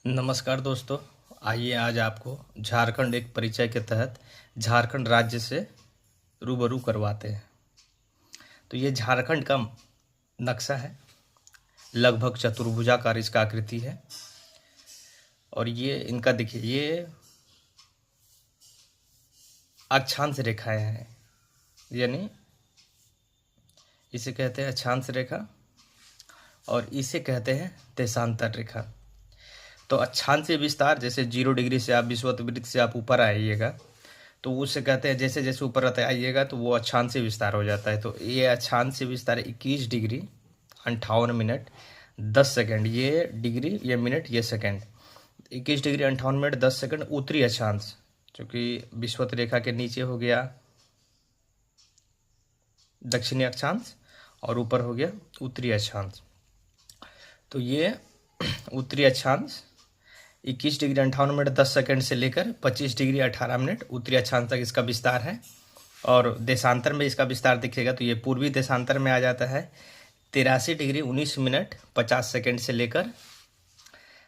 नमस्कार दोस्तों। आइए आज आपको झारखंड एक परिचय के तहत झारखंड राज्य से रूबरू करवाते हैं। तो ये झारखंड का नक्शा है, लगभग चतुर्भुजाकार इसका आकृति है। और ये इनका देखिए, ये अक्षांश रेखाएं हैं, यानी इसे कहते हैं अक्षांश रेखा और इसे कहते हैं देशांतर रेखा। तो अक्षांशीय विस्तार, जैसे 0 डिग्री से आप विषुववृत्त से आप ऊपर आइएगा तो उससे कहते हैं जैसे जैसे ऊपर आइएगा तो वो अक्षांशीय विस्तार हो जाता है। तो ये अक्षांशीय विस्तार 21 डिग्री 58 मिनट 10 सेकंड, ये डिग्री, ये मिनट, ये सेकंड। 21 डिग्री 58 मिनट 10 सेकंड उत्तरी अक्षांश, क्योंकि विषुवत रेखा के नीचे हो गया दक्षिणी अक्षांश और ऊपर हो गया उत्तरी अक्षांश। तो ये उत्तरी अक्षांश 21 डिग्री 58 मिनट 10 सेकंड से लेकर 25 डिग्री 18 मिनट उत्तरी अक्षांश तक इसका विस्तार है। और देशांतर में इसका विस्तार दिखेगा तो ये पूर्वी देशांतर में आ जाता है। 83 डिग्री 19 मिनट 50 सेकंड से लेकर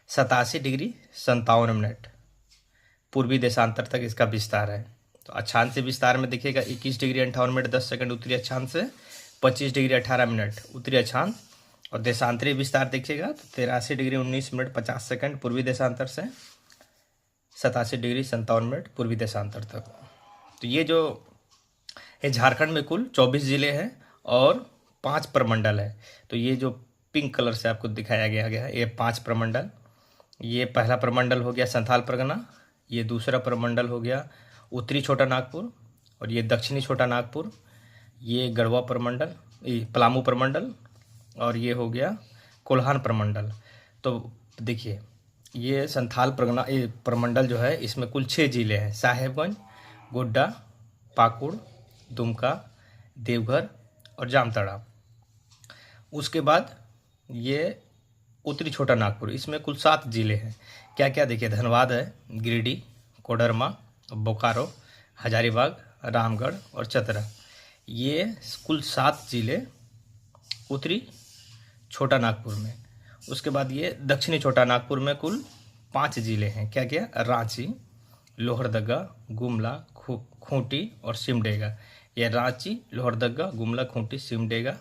87 डिग्री 57 मिनट पूर्वी देशांतर तक इसका विस्तार है। तो अक्षांश विस्तार में दिखेगा 21 डिग्री 58 मिनट 10 सेकंड उत्तरी अक्षांश से 25 डिग्री 18 मिनट उत्तरी अक्षांश। और देशांतरीय विस्तार देखिएगा तो 83 डिग्री 19 मिनट 50 सेकंड पूर्वी देशांतर से 87 डिग्री 57 मिनट पूर्वी देशांतर तक। तो ये जो है झारखंड में कुल 24 जिले हैं और 5 प्रमंडल है। तो ये जो पिंक कलर से आपको दिखाया गया है ये 5 प्रमंडल। ये पहला प्रमंडल हो गया संथाल परगना, ये दूसरा प्रमंडल हो गया उत्तरी छोटा नागपुर और ये दक्षिणी छोटा नागपुर, ये गढ़वा प्रमंडल, ये पलामू प्रमंडल और ये हो गया कोल्हान प्रमंडल। तो देखिए ये संथाल परगना ये प्रमंडल जो है इसमें कुल 6 जिले हैं, साहेबगंज, गोड्डा, पाकुड़, दुमका, देवघर और जामताड़ा। उसके बाद ये उत्तरी छोटा नागपुर, इसमें कुल 7 जिले हैं। क्या क्या देखिए, धनबाद है, गिरिडीह, कोडरमा, बोकारो, हजारीबाग, रामगढ़ और चतरा। ये कुल 7 जिले उत्तरी छोटा नागपुर में। उसके बाद ये दक्षिणी छोटा नागपुर में कुल 5 जिले हैं। क्या क्या, रांची, लोहरदगा, गुमला, खूंटी और सिमडेगा। ये रांची, लोहरदगा, गुमला, खूंटी, सिमडेगा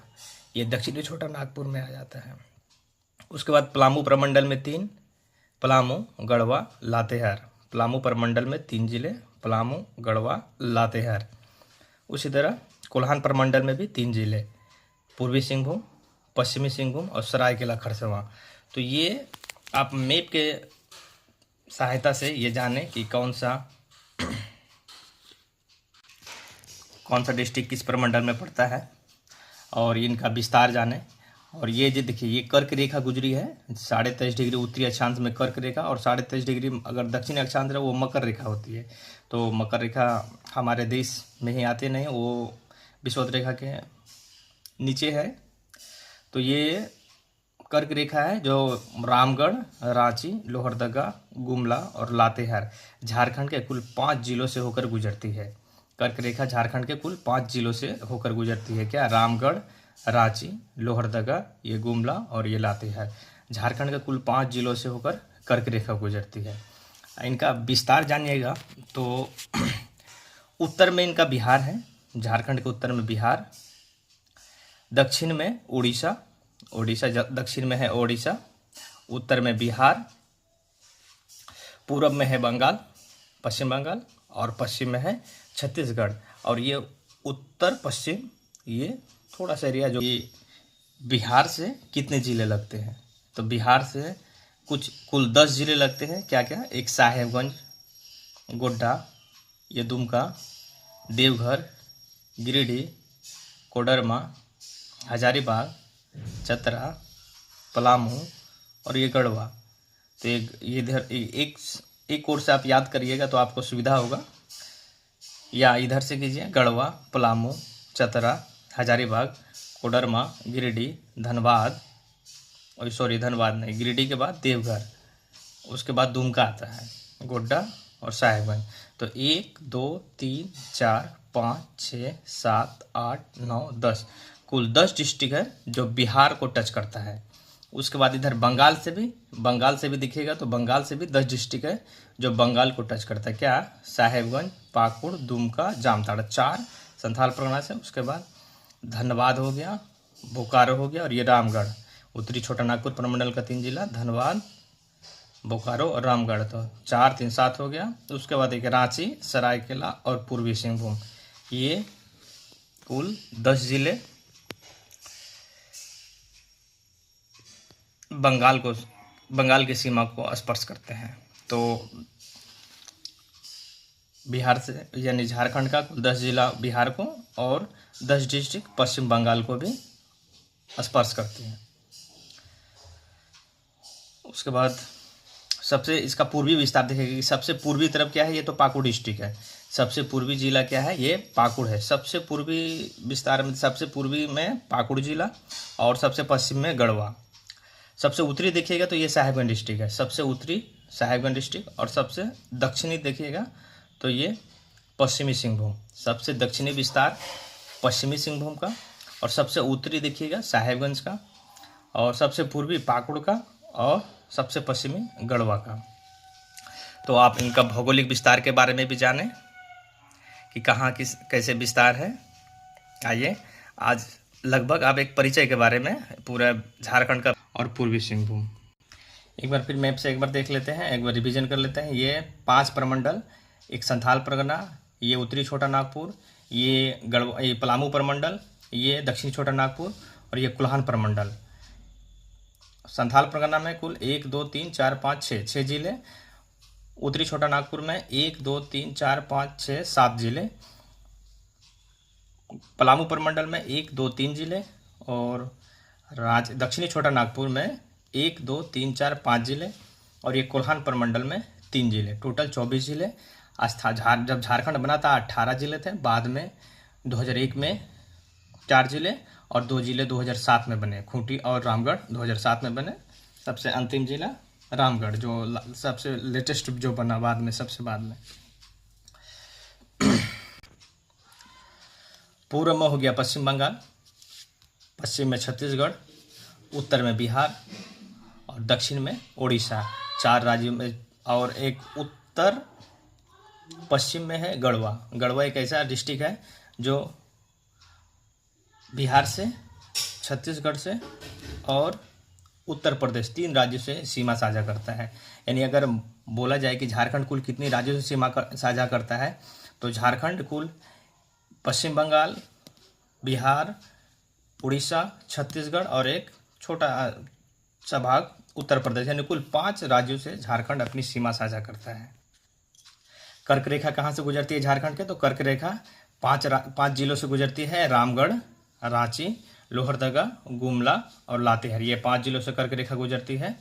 ये दक्षिणी छोटा नागपुर में आ जाता है। उसके बाद पलामू प्रमंडल में 3, पलामू, गढ़वा, लातेहार। पलामू प्रमंडल में 3 जिले, पलामू, गढ़वा, लातेहार। उसी तरह कोल्हान प्रमंडल में भी 3 जिले, पूर्वी सिंहभूम, पश्चिमी सिंहभूम और सरायकेला खरसावां। तो ये आप मैप के सहायता से ये जानें कि कौन सा डिस्ट्रिक्ट किस प्रमंडल में पड़ता है और इनका विस्तार जानें। और ये जो देखिए ये कर्क रेखा गुजरी है 23.5 डिग्री उत्तरी अक्षांश में कर्क रेखा, और 23.5 डिग्री अगर दक्षिणी अक्षांश है वो मकर रेखा होती है। तो मकर रेखा हमारे देश में ही आते नहीं, वो विषुवत रेखा के नीचे है। तो ये कर्क रेखा है जो रामगढ़, रांची, लोहरदगा, गुमला और लातेहार झारखंड के कुल 5 जिलों से होकर गुजरती है। कर्क रेखा झारखंड के कुल 5 जिलों से होकर गुजरती है। क्या, रामगढ़, रांची, लोहरदगा, ये गुमला और ये लातेहार झारखंड के कुल 5 जिलों से होकर कर्क रेखा गुजरती है। इनका विस्तार जानिएगा तो उत्तर में इनका बिहार है, झारखंड के उत्तर में बिहार, दक्षिण में उड़ीसा, दक्षिण में है ओडिशा, उत्तर में बिहार, पूरब में है बंगाल, पश्चिम बंगाल और पश्चिम में है छत्तीसगढ़। और ये उत्तर पश्चिम ये थोड़ा सा एरिया जो बिहार से कितने ज़िले लगते हैं, तो बिहार से कुल 10 ज़िले लगते हैं। क्या क्या, एक साहेबगंज, गोड्डा, ये दुमका, देवघर, गिरिडीह, कोडरमा, हजारीबाग, चतरा, पलामू और ये गढ़वा। तो ये इधर एक ओर से आप याद करिएगा तो आपको सुविधा होगा, या इधर से कीजिए, गढ़वा, पलामू, चतरा, हजारीबाग, कोडरमा, गिरिडीह, धनबाद, और धनबाद नहीं, गिरिडीह के बाद देवघर, उसके बाद दुमका आता है, गोड्डा और साहेबगंज। तो 1 2 3 4 5 6 7 8 9 10 कुल 10 डिस्ट्रिक्ट है जो बिहार को टच करता है। उसके बाद इधर बंगाल से भी दिखेगा, तो बंगाल से भी 10 डिस्ट्रिक्ट है जो बंगाल को टच करता है। क्या? साहेबगंज, पाकुड़, दुमका, जामताड़ा, 4 संथाल परगना से। उसके बाद धनबाद हो गया, बोकारो हो गया, और ये रामगढ़, उत्तरी छोटा नागपुर प्रमंडल का 3 जिला, धनबाद, बोकारो और रामगढ़, तो 4 3 7 हो गया। उसके बाद एक रांची, सरायकेला और पूर्वी सिंहभूम, ये कुल 10 जिले बंगाल की सीमा को स्पर्श करते हैं। तो बिहार से यानी झारखंड का कुल 10 जिला बिहार को और 10 डिस्ट्रिक्ट पश्चिम बंगाल को भी स्पर्श करती हैं। उसके बाद सबसे इसका पूर्वी विस्तार देखेगा कि सबसे पूर्वी तरफ क्या है, ये तो पाकुड़ डिस्ट्रिक्ट है। सबसे पूर्वी जिला क्या है, ये पाकुड़ है। सबसे पूर्वी विस्तार में सबसे पूर्वी में पाकुड़ जिला और सबसे पश्चिम में गढ़वा। सबसे उत्तरी देखिएगा तो ये साहेबगंज डिस्ट्रिक्ट है, सबसे उत्तरी साहेबगंज डिस्ट्रिक्ट, और सबसे दक्षिणी देखिएगा तो ये पश्चिमी सिंहभूम। सबसे दक्षिणी विस्तार पश्चिमी सिंहभूम का, और सबसे उत्तरी देखिएगा साहेबगंज का, और सबसे पूर्वी पाकुड़ का, और सबसे पश्चिमी गढ़वा का। तो आप इनका भौगोलिक विस्तार के बारे में भी जानें कि कहाँ किस कैसे विस्तार है। आइए आज लगभग आप एक परिचय के बारे में पूरा झारखंड का और पूर्वी सिंहभूम एक बार फिर मैप से एक बार देख लेते हैं, एक बार रिवीजन कर लेते हैं। ये 5 प्रमंडल, एक संथाल परगना, ये उत्तरी छोटा नागपुर, ये पलामू प्रमंडल, ये दक्षिणी छोटा नागपुर, और ये कुल्हान प्रमंडल। संथाल परगना में कुल 1 2 3 4 5 6 जिले, उत्तरी छोटा नागपुर में 1 2 3 4 5 6 7 जिले, पलामू प्रमंडल में 1 2 3 जिले, और दक्षिणी छोटा नागपुर में 1 2 3 4 5 जिले, और ये कोल्हान प्रमंडल में 3 जिले। टोटल 24 जिले। जब झारखंड बना था 18 जिले थे, बाद में 2001 में 4 जिले और 2 जिले 2007 में बने, खूंटी और रामगढ़ 2007 में बने। सबसे अंतिम जिला रामगढ़ जो सबसे लेटेस्ट जो बना बाद में, सबसे बाद में। पूर्व में हो गया पश्चिम बंगाल, पश्चिम में छत्तीसगढ़, उत्तर में बिहार और दक्षिण में उड़ीसा। 4 राज्यों में, और एक उत्तर पश्चिम में है गढ़वा। गढ़वा एक ऐसा डिस्ट्रिक्ट है जो बिहार से, छत्तीसगढ़ से और उत्तर प्रदेश 3 राज्यों से सीमा साझा करता है। यानी अगर बोला जाए कि झारखंड कुल कितनी राज्यों से सीमा साझा करता है, तो झारखंड कुल पश्चिम बंगाल, बिहार, उड़ीसा, छत्तीसगढ़ और एक छोटा सा भाग उत्तर प्रदेश, यानी कुल 5 राज्यों से झारखंड अपनी सीमा साझा करता है। कर्क रेखा कहाँ से गुजरती है झारखंड के, तो कर्क रेखा 5 जिलों से गुजरती है। रामगढ़, रांची, लोहरदगा, गुमला और लातेहार, ये 5 जिलों से कर्क रेखा गुजरती है।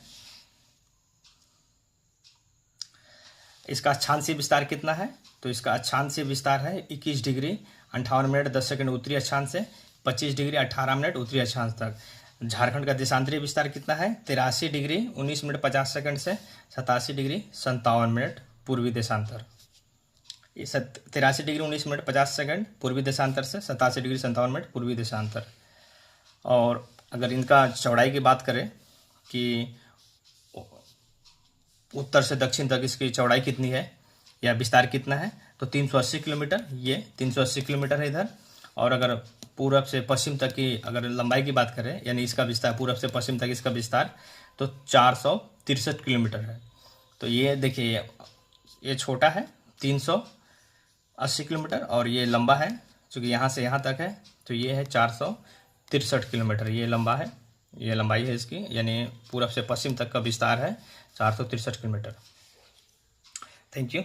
इसका अक्षांशीय विस्तार कितना है, तो इसका अक्षांशीय विस्तार है 21 डिग्री 58 मिनट 10 सेकंड उत्तरी अक्षांश से 25 डिग्री 18 मिनट उत्तरी अक्षांश तक। झारखंड का देशांतरीय विस्तार कितना है, 83 डिग्री 19 मिनट 50 सेकंड से 87 डिग्री 57 मिनट पूर्वी देशांतर। 83 डिग्री 19 मिनट 50 सेकंड पूर्वी देशांतर से 87 डिग्री 57 मिनट पूर्वी देशांतर। और अगर इनका चौड़ाई की बात करें कि उत्तर से दक्षिण तक इसकी चौड़ाई कितनी है या विस्तार कितना है, तो 380 किलोमीटर, ये 380 किलोमीटर है इधर। और अगर पूरब से पश्चिम तक की अगर लंबाई की बात करें, यानी इसका विस्तार पूरब से पश्चिम तक इसका विस्तार, तो 463 किलोमीटर है। तो ये देखिए, ये छोटा है 380 किलोमीटर, और ये लंबा है चूँकि यहाँ से यहाँ तक है, तो ये है 463 किलोमीटर, ये लंबा है, ये लंबाई है इसकी, यानी पूरब से पश्चिम तक का विस्तार है 463 किलोमीटर। Thank you.